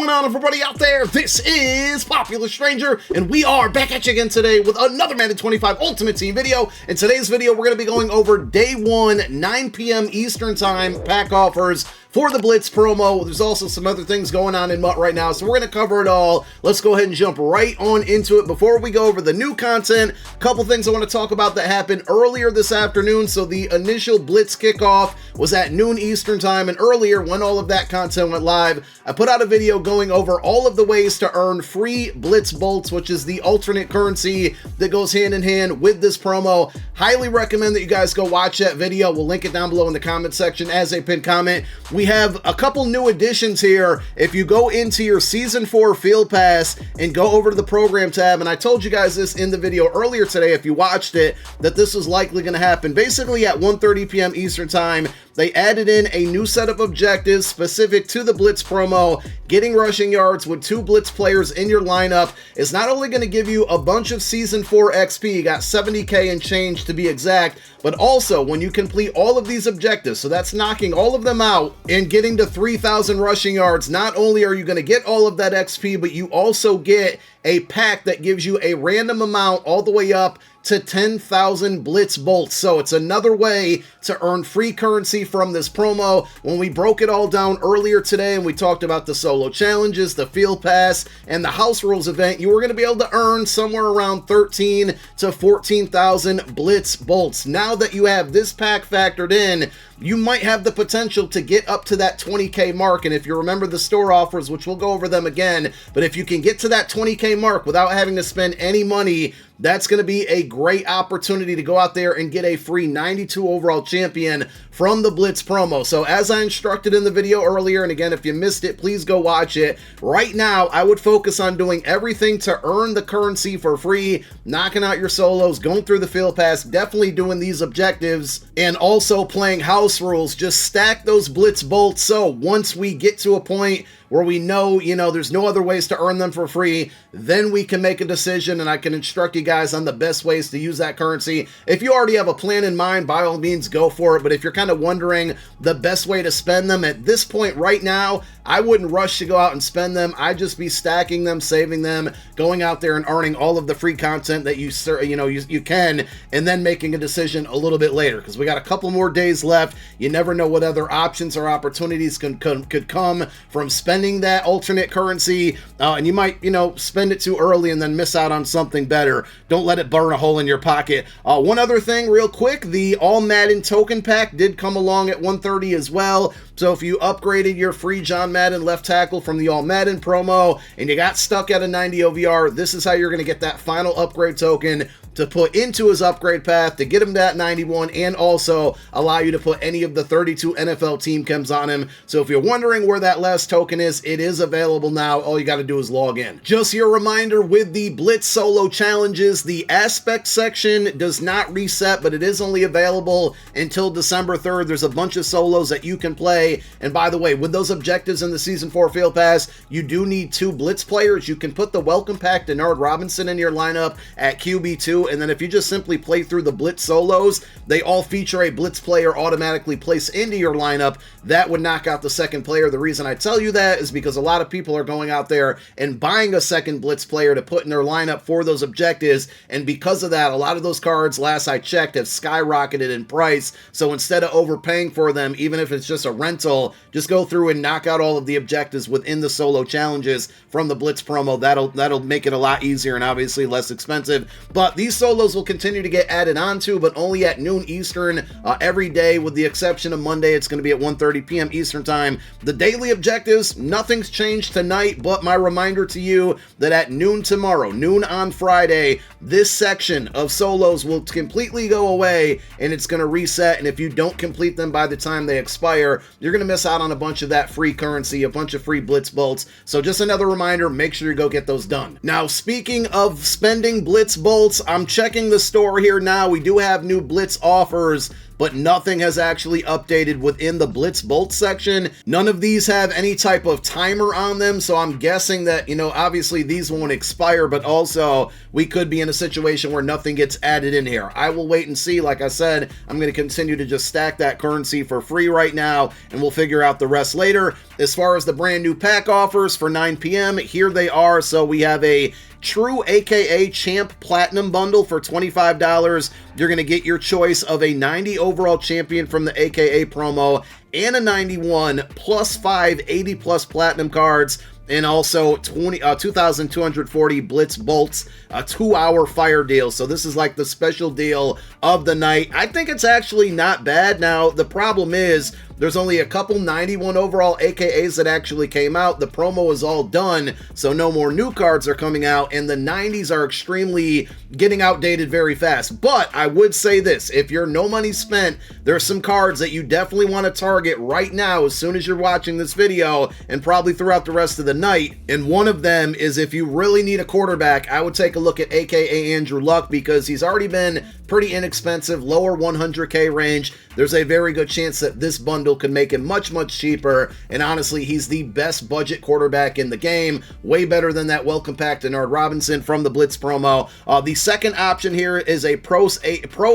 going on, everybody out there? This is Popular Stranger, and we are back at you again today with another Madden 25 Ultimate Team video. In today's video, we're going to be going over Day 1, 9 p.m. Eastern Time pack offers for the Blitz promo. There's also some other things going on in MUT right now, so we're going to cover it all. Let's go ahead and jump right on into it. Before we go over the new content, a couple things I want to talk about that happened earlier this afternoon. So the initial Blitz kickoff was at noon Eastern Time, and earlier when all of that content went live, I put out a video going over all of the ways to earn free Blitz bolts, which is the alternate currency that goes hand in hand with this promo. Highly recommend that you guys go watch that video. We'll link it down below in the comment section as a pinned comment. We have a couple new additions here. If you go into your Season 4 Field Pass and go over to the Program tab, and I told you guys this in the video earlier today, if you watched it, that this was likely going to happen. Basically at 1:30 p.m. Eastern Time, they added in a new set of objectives specific to the Blitz promo. Getting rushing yards with 2 Blitz players in your lineup is not only going to give you a bunch of Season 4 XP, you got 70k and change to be exact, but also when you complete all of these objectives, so that's knocking all of them out and getting to 3,000 rushing yards, not only are you going to get all of that XP, but you also get a pack that gives you a random amount all the way up to 10,000 Blitz bolts. So it's another way to earn free currency from this promo. When we broke it all down earlier today and we talked about the solo challenges, the field pass, and the house rules event, you were going to be able to earn somewhere around 13 to 14,000 Blitz bolts. Now that you have this pack factored in, you might have the potential to get up to that 20k mark. And if you remember the store offers, which we'll go over them again, but if you can get to that 20k mark without having to spend any money, that's going to be a great opportunity to go out there and get a free 92 overall champion from the Blitz promo. So as I instructed in the video earlier, and again, if you missed it, please go watch it. Right now, I would focus on doing everything to earn the currency for free, knocking out your solos, going through the field pass, definitely doing these objectives, and also playing house rules. Just stack those Blitz bolts, so once we get to a point where we know, there's no other ways to earn them for free, then we can make a decision and I can instruct you guys on the best ways to use that currency. If you already have a plan in mind, by all means, go for it. But if you're kind of wondering the best way to spend them at this point right now, I wouldn't rush to go out and spend them. I'd just be stacking them, saving them, going out there and earning all of the free content that you can, and then making a decision a little bit later, because we got a couple more days left. You never know what other options or opportunities could come from spending that alternate currency, and you might spend it too early and then miss out on something better. Don't let it burn a hole in your pocket. One other thing real quick, the All Madden token pack did come along at 1:30 as well. So if you upgraded your free John Madden left tackle from the All Madden promo and you got stuck at a 90 OVR, this is how you're going to get that final upgrade token to put into his upgrade path to get him that 91, and also allow you to put any of the 32 NFL team chems on him. So if you're wondering where that last token is, it is available now. All you got to do is log in. Just your reminder, with the Blitz solo challenges, the aspect section does not reset, but it is only available until December 3rd. There's a bunch of solos that you can play. And by the way, with those objectives in the Season 4 Field Pass, you do need 2 Blitz players. You can put the welcome pack Denard Robinson in your lineup at QB2, and then if you just simply play through the Blitz solos, they all feature a Blitz player automatically placed into your lineup. That would knock out the second player. The reason I tell you that is because a lot of people are going out there and buying a second Blitz player to put in their lineup for those objectives, and because of that, a lot of those cards, last I checked, have skyrocketed in price. So instead of overpaying for them, even if it's just a rental, just go through and knock out all of the objectives within the solo challenges from the Blitz promo. That'll make it a lot easier and obviously less expensive. But these solos will continue to get added onto, but only at noon Eastern every day, with the exception of Monday. It's going to be at 1:30 p.m. Eastern Time. The daily objectives, nothing's changed tonight, but my reminder to you that at noon tomorrow, noon on Friday, this section of solos will completely go away and it's going to reset. And if you don't complete them by the time they expire, you're going to miss out on a bunch of that free currency, a bunch of free Blitz bolts. So just another reminder, make sure you go get those done. Now, speaking of spending Blitz bolts, I'm checking the store here now. We do have new Blitz offers, but nothing has actually updated within the Blitz Bolt section. None of these have any type of timer on them, so I'm guessing that, obviously these won't expire, but also we could be in a situation where nothing gets added in here. I will wait and see. Like I said, I'm going to continue to just stack that currency for free right now, and we'll figure out the rest later. As far as the brand new pack offers for 9 p.m., here they are. So we have a True AKA Champ Platinum Bundle for $25. You're going to get your choice of a 90 overall champion from the AKA promo and a 91 plus 5 80 plus platinum cards, and also 2,240 Blitz bolts, a 2-hour fire deal. So this is like the special deal of the night. I think it's actually not bad. Now, the problem is there's only a couple 91 overall AKAs that actually came out. The promo is all done, so no more new cards are coming out, and the 90s are extremely getting outdated very fast. But I would say this, if you're no money spent, there's some cards that you definitely want to target right now as soon as you're watching this video, and probably throughout the rest of the night. And one of them is, if you really need a quarterback, I would take a look at AKA Andrew Luck, because he's already been pretty inexpensive, lower 100K range. There's a very good chance that this bundle could make him much, much cheaper, and honestly, he's the best budget quarterback in the game, way better than that well-compacted Denard Robinson from the Blitz promo. The second option here is a Pro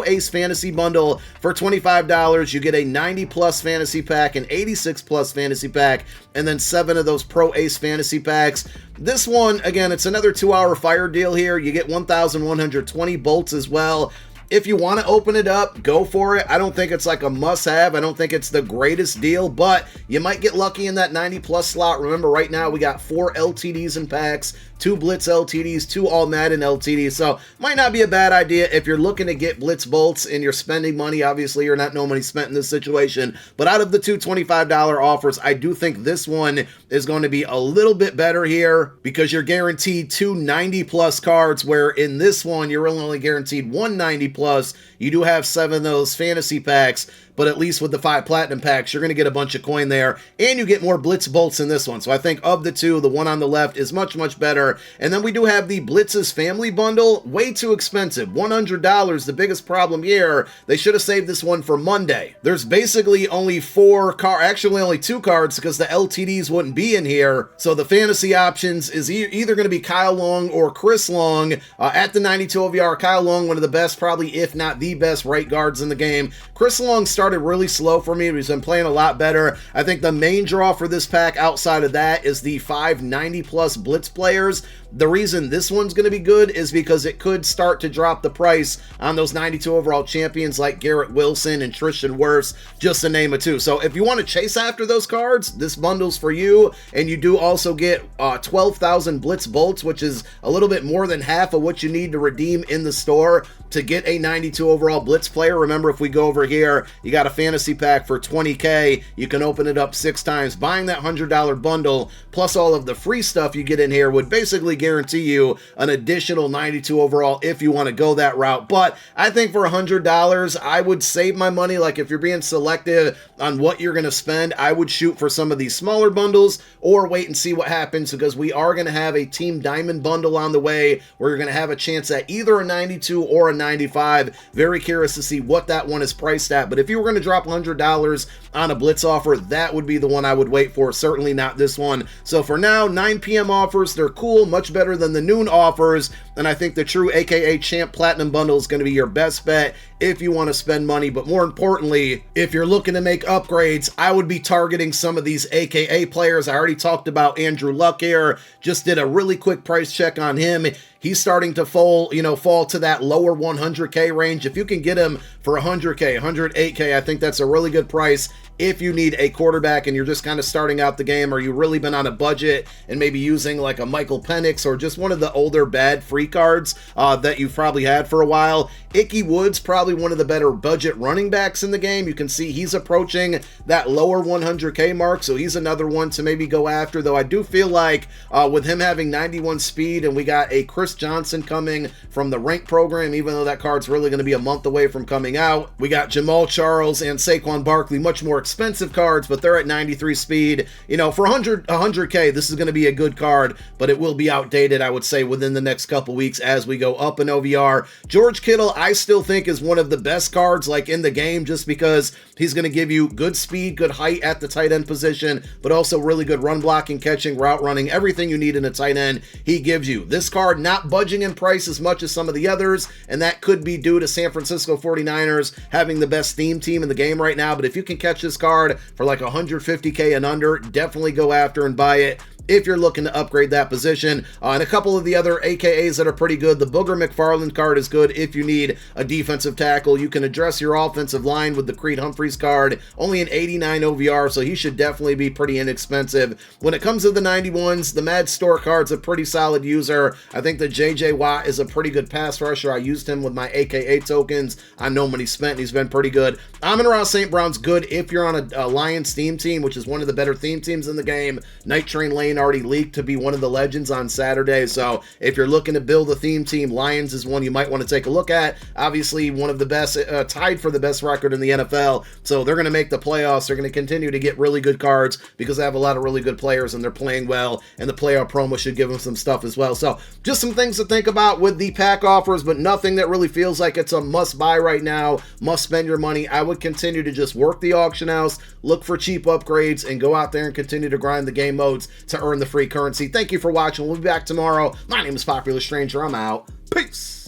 Ace Fantasy Bundle for $25. You get a 90-plus fantasy pack, an 86-plus fantasy pack, and then 7 of those Pro Ace Fantasy packs. This one, again, it's another 2-hour fire deal here. You get 1,120 bolts as well. If you want to open it up, go for it. I don't think it's like a must-have. I don't think it's the greatest deal, but you might get lucky in that 90-plus slot. Remember, right now we got 4 LTDs in packs, 2 Blitz LTDs, 2 All Madden LTDs, so might not be a bad idea if you're looking to get Blitz bolts and you're spending money. Obviously, you're not no money spent in this situation, but out of the two $25 offers, I do think this one is going to be a little bit better here, because you're guaranteed 2 90-plus cards, where in this one, you're only guaranteed 1 90-plus. You do have 7 of those fantasy packs, but at least with the 5 platinum packs, you're going to get a bunch of coin there, and you get more Blitz bolts in this one. So I think of the two, the one on the left is much, much better. And then we do have the Blitz's Family Bundle, way too expensive, $100. The biggest problem here, they should have saved this one for Monday. There's basically only 4 actually only 2 cards, because the LTDs wouldn't be in here. So the fantasy options is either going to be Kyle Long or Chris Long. At the 92 OVR, Kyle Long, one of the best, probably if not the best right guards in the game. Chris Long started really slow for me. He's been playing a lot better. I think the main draw for this pack outside of that is the 5 90-plus Blitz players. The reason this one's going to be good is because it could start to drop the price on those 92 overall champions like Garrett Wilson and Tristan Wirfs, just to name a 2. So if you want to chase after those cards, this bundle's for you. And you do also get 12,000 Blitz bolts, which is a little bit more than half of what you need to redeem in the store to get a 92 overall Blitz player. Remember, if we go over here, you got a fantasy pack for $20K. You can open it up 6 times. Buying that $100 bundle plus all of the free stuff you get in here would basically guarantee you an additional 92 overall if you want to go that route. But I think for $100, I would save my money. Like, if you're being selective on what you're going to spend, I would shoot for some of these smaller bundles or wait and see what happens, because we are going to have a Team Diamond bundle on the way where you're going to have a chance at either a 92 or a 95. Very curious to see what that one is priced at. But if you were going to drop $100 on a Blitz offer, that would be the one I would wait for. Certainly not this one. So for now, 9 p.m. offers, they're cool, much better than the noon offers. And I think the True AKA Champ Platinum Bundle is going to be your best bet if you want to spend money. But more importantly, if you're looking to make upgrades, I would be targeting some of these AKA players. I already talked about Andrew Luck here. Just did a really quick price check on him. He's starting to fall to that lower 100K range. If you can get him for 100K, 108K, I think that's a really good price. If you need a quarterback and you're just kind of starting out the game, or you've really been on a budget and maybe using like a Michael Penix or just one of the older bad free cards that you've probably had for a while, Ickey Woods, probably one of the better budget running backs in the game. You can see he's approaching that lower 100K mark, so he's another one to maybe go after, though I do feel like with him having 91 speed, and we got a Chris Johnson coming from the rank program, even though that card's really going to be a month away from coming out. We got Jamal Charles and Saquon Barkley, much more expensive cards, but they're at 93 speed. For 100K, this is going to be a good card, but it will be outdated, I would say, within the next couple weeks as we go up in OVR. George Kittle, I still think, is one of the best cards like in the game, just because he's going to give you good speed, good height at the tight end position, but also really good run blocking, catching, route running, everything you need in a tight end, he gives you. This card not budging in price as much as some of the others, and that could be due to San Francisco 49ers having the best theme team in the game right now, but if you can catch this this card for like 150k and under, definitely go after and buy it if you're looking to upgrade that position. And a couple of the other AKAs that are pretty good. The Booger McFarland card is good if you need a defensive tackle. You can address your offensive line with the Creed Humphreys card. Only an 89 OVR, so he should definitely be pretty inexpensive. When it comes to the 91s, the Mad Store card's a pretty solid user. I think the JJ Watt is a pretty good pass rusher. I used him with my AKA tokens. I know what he spent, and he's been pretty good. Amon-Ra St. Brown's good if you're on a Lions theme team, which is one of the better theme teams in the game. Night Train Lane already leaked to be one of the legends on Saturday, so if you're looking to build a theme team, Lions is one you might want to take a look at. Obviously one of the best, tied for the best record in the NFL, so they're going to make the playoffs. They're going to continue to get really good cards because they have a lot of really good players and they're playing well, and the playoff promo should give them some stuff as well. So just some things to think about with the pack offers, but nothing that really feels like it's a must buy right now, must spend your money. I would continue to just work the auction house, look for cheap upgrades, and go out there and continue to grind the game modes to earn the free currency. Thank you for watching. We'll be back tomorrow. My name is Popular Stranger. I'm out. Peace.